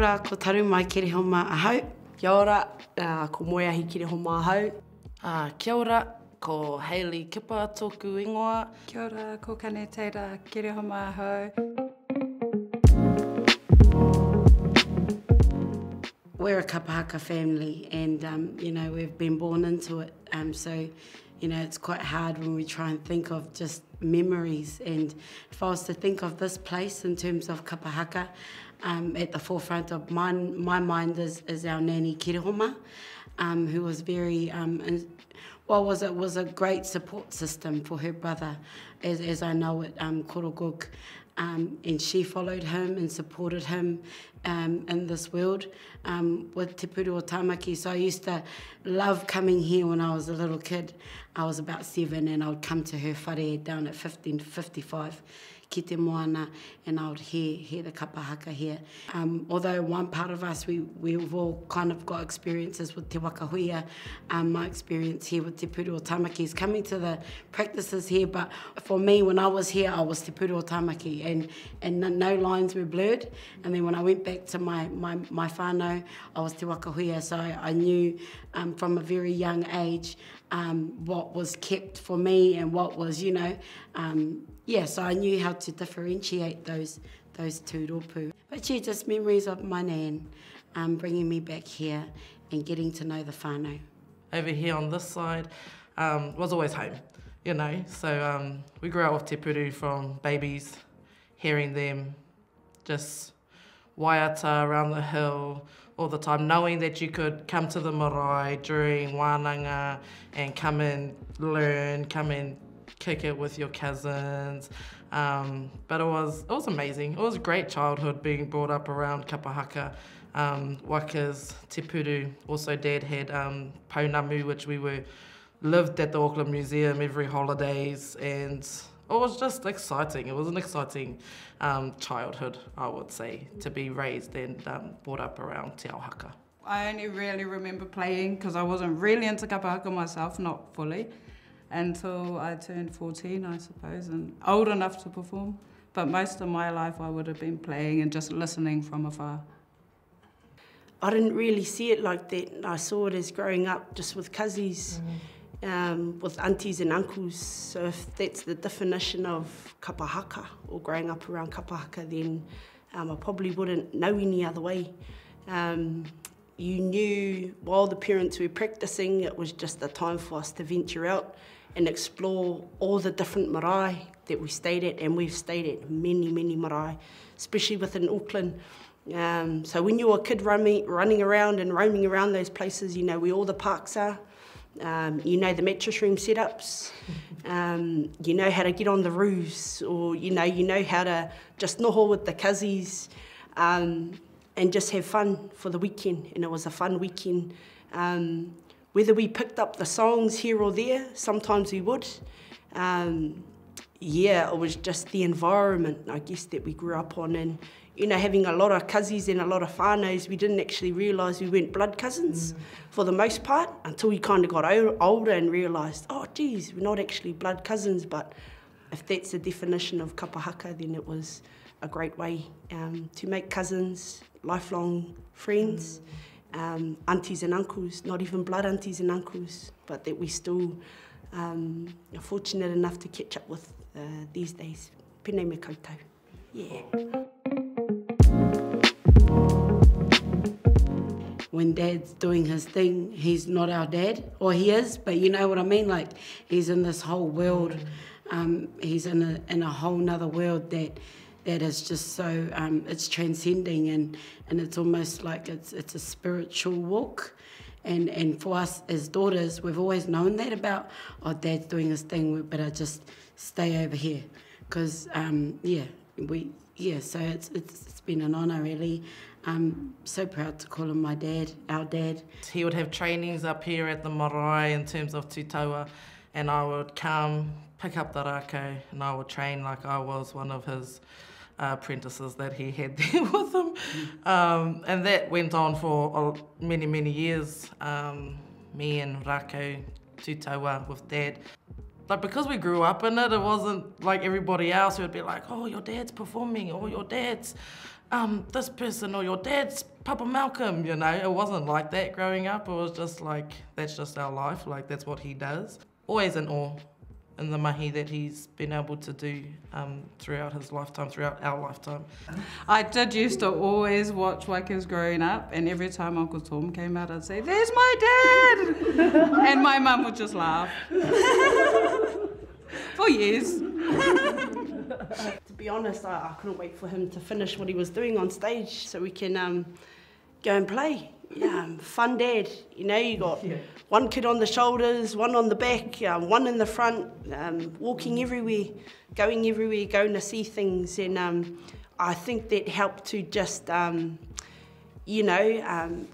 ora, ko taru mai Kerehoma Whānau. Kia ora, ko Moeahi Kerehoma Whānau. Kia ora, ko Hayley Kipa tōku ingoa. Kia ora, ko Kane Teira Kerehoma Whānau. We're a kapa haka family and, you know, we've been born into it. So, you know, it's quite hard when we try and think of just memories. And if I was to think of this place in terms of kapa haka, at the forefront of my mind is our nanny Kerehoma, who was very, was a great support system for her brother, as I know it, Korogog. And she followed him and supported him in this world with Te Puru o Tāmaki. So I used to love coming here when I was a little kid. I was about 7 and I would come to her whare down at 15 to 55 ki te moana, and I would hear the kapa haka here. Although one part of us, we've all kind of got experiences with te wakahuia. My experience here with Te Puru o Tāmaki is coming to the practices here, but for me, when I was here, I was Te Puru o Tāmaki, and no lines were blurred. And then when I went back to my whānau, I was te wakahuia, so I knew from a very young age what was kept for me and what was, you know, so I knew how to differentiate those two rōpū. But yeah, just memories of my nan bringing me back here and getting to know the whānau. Over here on this side was always home, you know. So we grew up with Te Puru from babies, hearing them just waiata around the hill all the time, knowing that you could come to the marae during wānanga and come and learn, come and kick it with your cousins. But it was amazing. It was a great childhood being brought up around kapa haka. Wakas, Te Puru. Also Dad had Pounamu, which lived at the Auckland Museum every holidays, and it was just exciting. It was an exciting childhood, I would say, to be raised and brought up around te ao haka. I only really remember playing because I wasn't really into kapa haka myself, not fully, until I turned 14, I suppose, and old enough to perform. But most of my life I would have been playing and just listening from afar. I didn't really see it like that. I saw it as growing up just with cousins, with aunties and uncles. So if that's the definition of kapa haka, or growing up around kapa haka, then I probably wouldn't know any other way. You knew while the parents were practicing, it was just a time for us to venture out and explore all the different marae that we stayed at, and we've stayed at many, many marae, especially within Auckland. So when you're a kid running around and roaming around those places, you know where all the parks are, you know the mattress room setups, you know how to get on the roofs, or you know how to just noho with the cousins, and just have fun for the weekend. And it was a fun weekend. Whether we picked up the songs here or there, sometimes we would. It was just the environment, I guess, that we grew up on. And, you know, having a lot of cousins and a lot of whānaus, we didn't actually realise we weren't blood cousins for the most part, until we kind of got older and realised, oh, geez, we're not actually blood cousins. But if that's the definition of kapa haka, then it was a great way to make cousins, lifelong friends. Aunties and uncles, not even blood aunties and uncles, but that we still are fortunate enough to catch up with these days. Pēnei me koutou. Yeah. When Dad's doing his thing, he's not our dad, or he is, but you know what I mean? Like, he's in this whole world. He's in a whole nother world that is just so, it's transcending, and it's almost like it's a spiritual walk. And for us as daughters, we've always known that about, oh, Dad's doing his thing, we better just stay over here. Because, so it's been an honour, really. I'm so proud to call him my dad, our dad. He would have trainings up here at the marae in terms of tūtaua, and I would come, pick up the rākau, and I would train like I was one of his apprentices that he had there with him. And that went on for many, many years. Me and rākau tūtaua with Dad. Like, because we grew up in it, it wasn't like everybody else who would be like, oh, your dad's performing, or your dad's this person or your dad's Papa Malcolm, you know. It wasn't like that growing up. It was just like, that's just our life, like that's what he does. Always in awe in the mahi that he's been able to do throughout his lifetime, throughout our lifetime. I did used to always watch Waikas growing up, and every time Uncle Tom came out, I'd say, "There's my dad!" And my mum would just laugh. For years. To be honest, I couldn't wait for him to finish what he was doing on stage so we can go and play. Fun dad, you know, you got one kid on the shoulders, one on the back, one in the front, walking everywhere, going to see things, and I think that helped to just,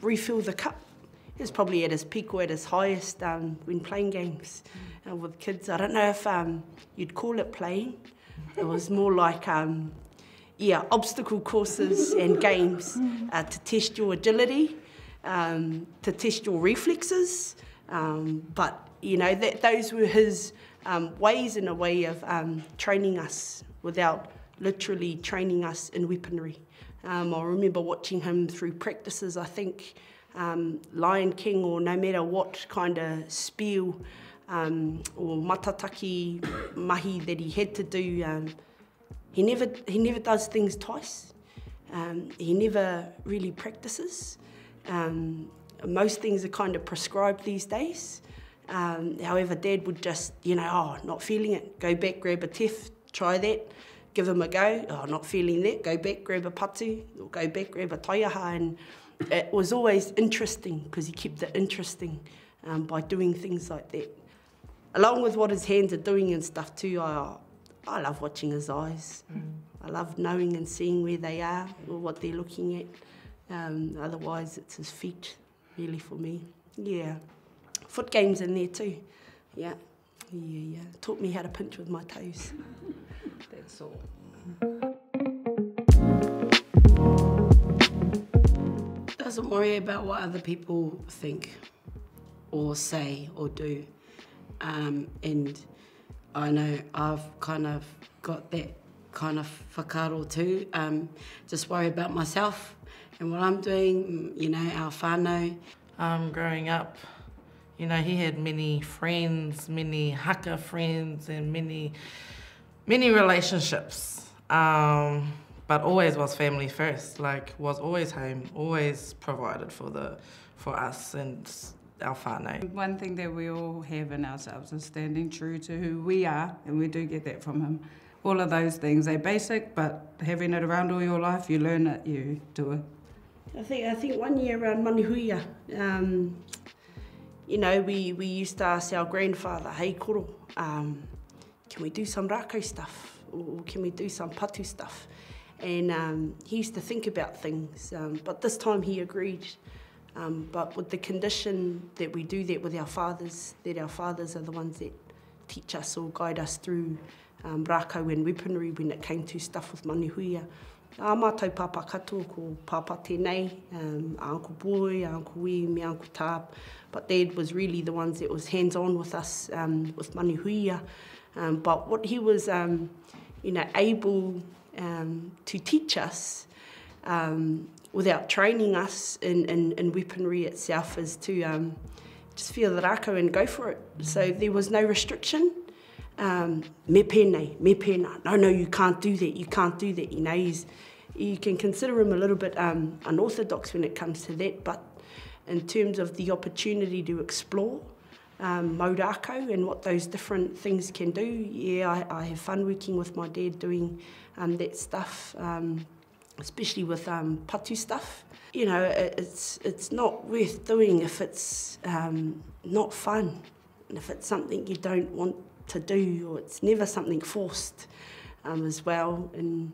refill the cup. He was probably at his peak or at his highest when playing games with kids. I don't know if you'd call it playing. It was more like obstacle courses and games to test your agility, to test your reflexes. But, you know, those were his ways in a way of training us without literally training us in weaponry. I remember watching him through practices, I think, Lion King or no matter what kind of spiel or matataki mahi that he had to do, he never does things twice. He never really practices. Most things are kind of prescribed these days. However, Dad would just, not feeling it, go back, grab a tef, try that, give him a go. Oh, not feeling that, go back, grab a patu, or go back, grab a taiaha. And it was always interesting because he kept it interesting by doing things like that. Along with what his hands are doing and stuff too, I love watching his eyes. I love knowing and seeing where they are or what they're looking at. Otherwise, it's his feet, really, for me. Yeah. Foot games in there too. Yeah. Taught me how to pinch with my toes. That's all. Doesn't worry about what other people think or say or do. And I know I've kind of got that kind of whakaaro too. Just worry about myself and what I'm doing, our whānau. Growing up, he had many friends, many haka friends and many relationships. But always was family first, was always home, always provided for us and our whānau. One thing that we all have in ourselves is standing true to who we are, and we do get that from him. All of those things, they're basic, but having it around all your life, you learn it, you do it. I think 1 year around Manihuia, we used to ask our grandfather, "Hey koro, can we do some rākau stuff? Or can we do some patu stuff?" And he used to think about things, but this time he agreed. But with the condition that we do that with our fathers, that our fathers are the ones that teach us or guide us through rākau and weaponry when it came to stuff with Manihuia. A mātou pāpā katoa ko pāpā tēnei, Uncle Boy, Uncle Wee, me Uncle Tāp, but Dad was really the ones that was hands-on with us with Manihuia. But what he was able to teach us without training us in weaponry itself is to just feel the rākau and go for it. So there was no restriction. Me pēnei, no, you can't do that, you can consider him a little bit unorthodox when it comes to that, but in terms of the opportunity to explore mau rākau and what those different things can do, I have fun working with my dad doing that stuff, especially with patu stuff. It's not worth doing if it's not fun, and if it's something you don't want to do, or it's never something forced as well. And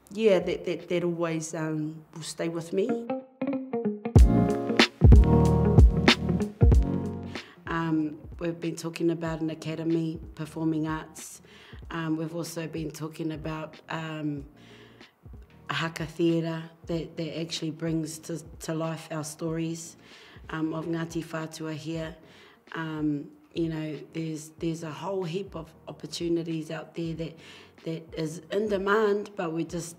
that always will stay with me. We've been talking about an academy, performing arts. We've also been talking about a haka theatre that actually brings to life our stories of Ngāti Whātua here. you know, there's a whole heap of opportunities out there that is in demand, but we just,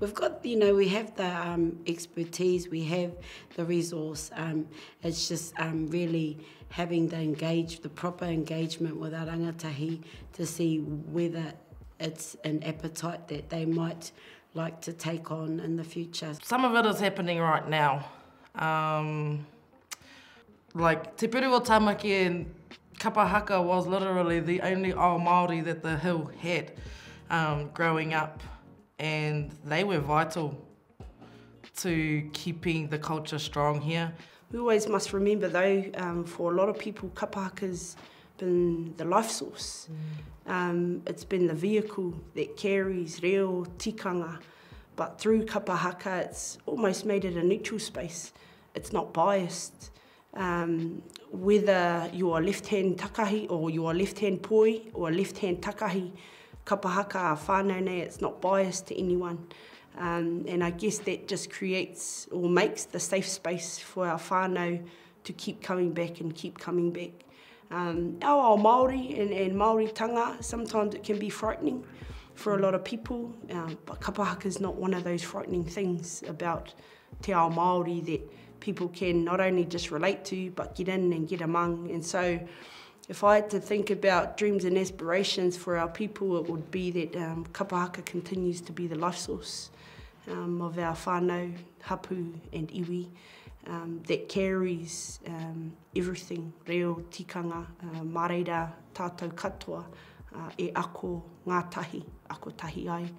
we've got, you know, we have the expertise, we have the resource. It's just really having the proper engagement with our rangatahi to see whether it's an appetite that they might like to take on in the future. Some of it is happening right now. Like Te Puru o Tamaki and Kapa Haka was literally the only ao Māori that the hill had growing up, and they were vital to keeping the culture strong here. We always must remember though, for a lot of people, Kapa Haka's been the life source. It's been the vehicle that carries reo tikanga, but through Kapa Haka it's almost made it a neutral space. It's not biased. Whether you are left-hand takahi or you are left-hand poi or left-hand takahi, Kapa Haka a whānau nei, it's not biased to anyone. And I guess that just creates or makes the safe space for our whānau to keep coming back and keep coming back. Our Māori and Māoritanga, sometimes it can be frightening for a lot of people, but Kapa Haka is not one of those frightening things about te ao Māori that people can not only just relate to, but get in and get among. And so if I had to think about dreams and aspirations for our people, it would be that Kapa Haka continues to be the life source of our whānau, hapu and iwi, that carries everything, reo, tikanga, mareira, tātou katoa, e ako ngā tahi, ako tahi ai.